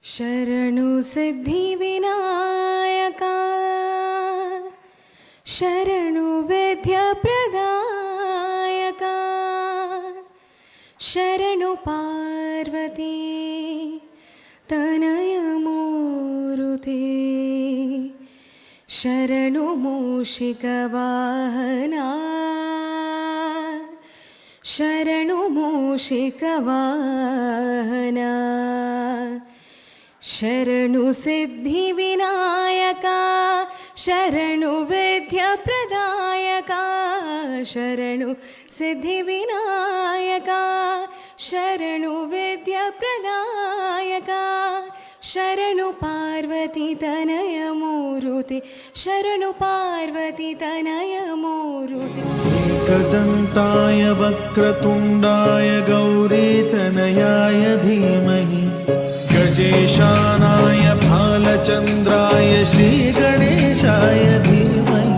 ಶರಣು ಸಿದ್ಧಿವಿನಾಯಕ ಶರಣು ವಿದ್ಯಾ ಪ್ರದಾಯಕ ಶರಣು ಪಾರ್ವತಿ ತನಯ ಮೂರುತಿ ಶರಣು ಮೂಷಿಕ ವಾಹನ ಶರಣು ಮೂಷಿಕ ವಾಹನ ಶರಣು ಸಿದ್ಧಿವಿನಾಯಕ ಶರಣು ವಿದ್ಯಾ ಪ್ರದಾಯಕ ಶರಣು ಸಿದ್ಧಿವಿನಾಯಕ ಶರಣು ವಿದ್ಯಾ ಪ್ರದಾಯಕ ಶರಣು ಪಾರ್ವತಿ ತನಯ ಮೂರುತಿ ಶರಣು ಪಾರ್ವತಿ ತನಯ ಮೂರುತಿ ಏಕದಂತಾಯ ವಕ್ರತುಂಡಾಯ ಗೌರೀತನಯಾಯ ಧೀಮಹಿ ಗಜೇಶಾನಾಯ ಬಾಲಚಂದ್ರಾಯ ಶ್ರೀಗಣೇಶಾಯ ಧೀಮಹಿ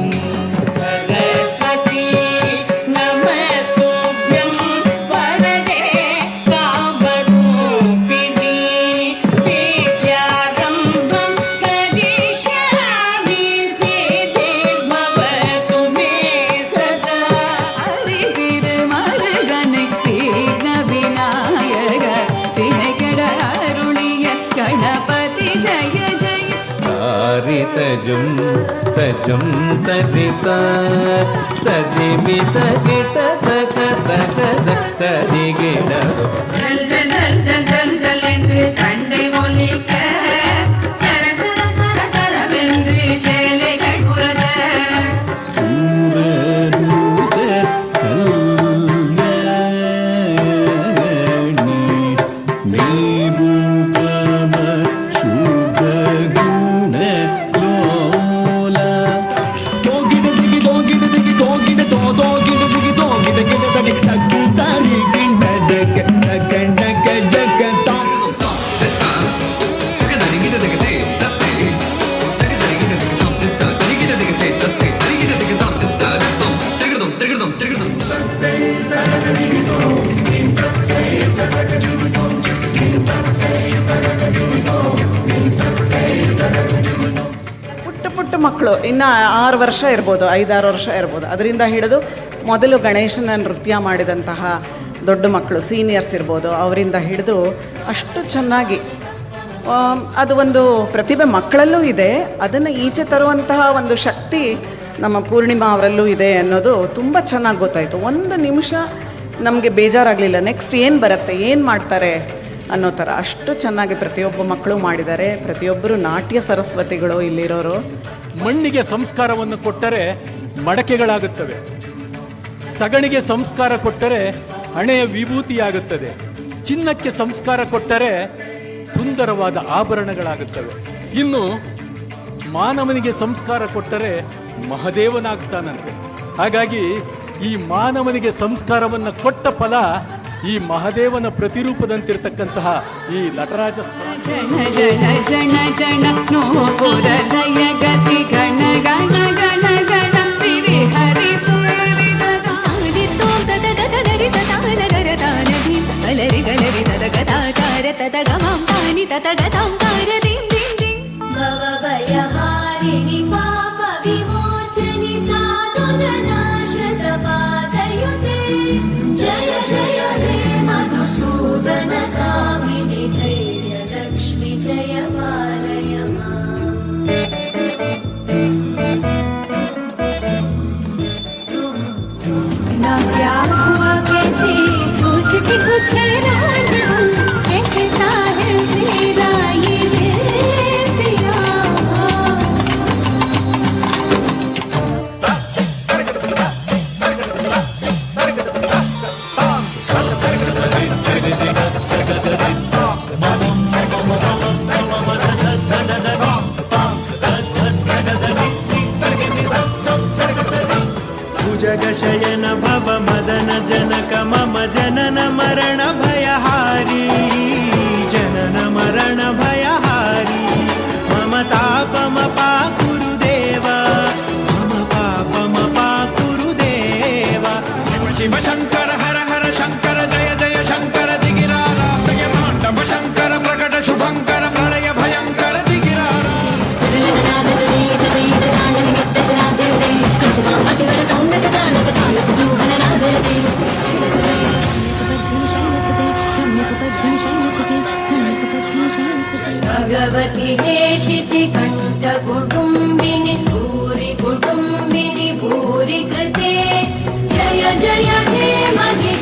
ಗಣಪತಿ ಜಯ ಜಯ ತಜುಂ ತಜುಂ ತರಿತ ತದಿಮಿ ತಗಿಟ ತಕ ತಕ ತದಿಗಿಡ ಜಲ್ ಜಲ್ ಜಲ್ ಜಲ್ ಜಲ್ ಜಲ್ என்று கண்டை ஒலிக்க சர சர சர சரவென்று சேலைகள் புரச சூரரூப கல்யாணி மேபூபம ಶುಭಗುಣ ಲೋಲ ತೋಗಿದ ದಿಗಿ ತೋಗಿದ ದಿಗಿ ತೋಗಿದ ತೋಗಿದ ದಿಗಿ ತೋಗಿದ ಗಿಡ ದಗಿ ತಗ್ಗಿ ತಾರಿ ಗಿಂಡ ಜಗ ಜಗ ಜಗ ಜಗ ತಾ ಪುಟ್ಟ ಮಕ್ಕಳು ಇನ್ನು 6 ವರ್ಷ ಇರ್ಬೋದು, 5-6 ವರ್ಷ ಇರ್ಬೋದು. ಅದರಿಂದ ಹಿಡಿದು ಮೊದಲು ಗಣೇಶನ ನೃತ್ಯ ಮಾಡಿದಂತಹ ದೊಡ್ಡ ಮಕ್ಕಳು ಸೀನಿಯರ್ಸ್ ಇರ್ಬೋದು, ಅವರಿಂದ ಹಿಡಿದು ಅಷ್ಟು ಚೆನ್ನಾಗಿ ಅದು ಒಂದು ಪ್ರತಿಭೆ ಮಕ್ಕಳಲ್ಲೂ ಇದೆ. ಅದನ್ನು ಈಚೆ ತರುವಂತಹ ಒಂದು ಶಕ್ತಿ ನಮ್ಮ ಪೂರ್ಣಿಮಾ ಅವರಲ್ಲೂ ಇದೆ ಅನ್ನೋದು ತುಂಬ ಚೆನ್ನಾಗಿ ಗೊತ್ತಾಯಿತು. ಒಂದು ನಿಮಿಷ ನಮಗೆ ಬೇಜಾರಾಗಲಿಲ್ಲ. ನೆಕ್ಸ್ಟ್ ಏನು ಬರುತ್ತೆ, ಏನು ಮಾಡ್ತಾರೆ ಅನ್ನೋ ಥರ ಅಷ್ಟು ಚೆನ್ನಾಗಿ ಪ್ರತಿಯೊಬ್ಬ ಮಕ್ಕಳು ಮಾಡಿದ್ದಾರೆ. ಪ್ರತಿಯೊಬ್ಬರು ನಾಟ್ಯ ಸರಸ್ವತಿಗಳು ಇಲ್ಲಿರೋರು. ಮಣ್ಣಿಗೆ ಸಂಸ್ಕಾರವನ್ನು ಕೊಟ್ಟರೆ ಮಡಕೆಗಳಾಗುತ್ತವೆ, ಸಗಣಿಗೆ ಸಂಸ್ಕಾರ ಕೊಟ್ಟರೆ ಹಣೆಯ ವಿಭೂತಿಯಾಗುತ್ತದೆ, ಚಿನ್ನಕ್ಕೆ ಸಂಸ್ಕಾರ ಕೊಟ್ಟರೆ ಸುಂದರವಾದ ಆಭರಣಗಳಾಗುತ್ತವೆ. ಇನ್ನು ಮಾನವನಿಗೆ ಸಂಸ್ಕಾರ ಕೊಟ್ಟರೆ ಮಹದೇವನಾಗ್ತಾನಂತೆ. ಹಾಗಾಗಿ ಈ ಮಾನವನಿಗೆ ಸಂಸ್ಕಾರವನ್ನು ಕೊಟ್ಟ ಫಲ ಈ ಮಹದೇವನ ಪ್ರತಿರೂಪದಂತಿರ್ತಕ್ಕಂತಹ ಈ ನಟರಾಜ ಜನ ಜನ ಜನ ಜನ ನೋಪುರ ಲಯ ಗತಿ ಗಣ ಗಣ ಗಣ ಗಣ ಪಿರಿ ಹರಿ ಸುಳ್ವಿದ ಗಾಡಿ ತೋಗದ ಗದರಿ ತತಾಲ ಗರ ತಾನಧಿ ಗಲರಿ ಗಲರಿ ತದ ಗದಾಚಾರ ತದ ಗಮಂ ಪಾನಿ ತದ ಗದಾಂಕಾರ ದಿಂ ದಿಂ ದಿಂ ಭವ ಭಯಹಾರಿಣಿ ಪಾಪ ವಿಮೋಚನಿ ಸಾಧು ಜನಾಶ್ರತ ಪಾದಯುತೆ ಜಯ ಜಯ ಹೇ ಮಧುಸೂದನ ಕಾಮಿನಿ ಧೈರ್ಯ ಲಕ್ಷ್ಮಿ ಜಯ ಪಾಲಯ ना क्या हुआ कैसे सोच के खुद हैरान हूँ कहता है मेरा ये पिया ಭುಜಗಶಯನ ಭವ ಮದನ ಜನಕ ಮಮ ಜನನ ಮರಣ ಭಯಹಾರಿ ಜನನ ಮರಣ ಭಯಹಾರಿ ಮಮ ತಾಪಮ ಪಾ ಗುರುದೇವ ಮಮ ಪಾಪಮ ಪಾ ಗುರುದೇವ ಶಿವ ಶಂಕರ ಹರ ಹರ ಶಂಕರ ಜಯ ಜಯ ಶಂಕರ ದಿಗಿರಾರ ಪ್ರಿಯ ಮಾಂಡವ ಶಂಕರ ಪ್ರಕಟ ಶುಭಂಕರ ಪ್ರಳಯ हे शितिकण्ठकुटुम्बिनि भूरि कुटुम्बिनि भूरि कृते जय जय हे महे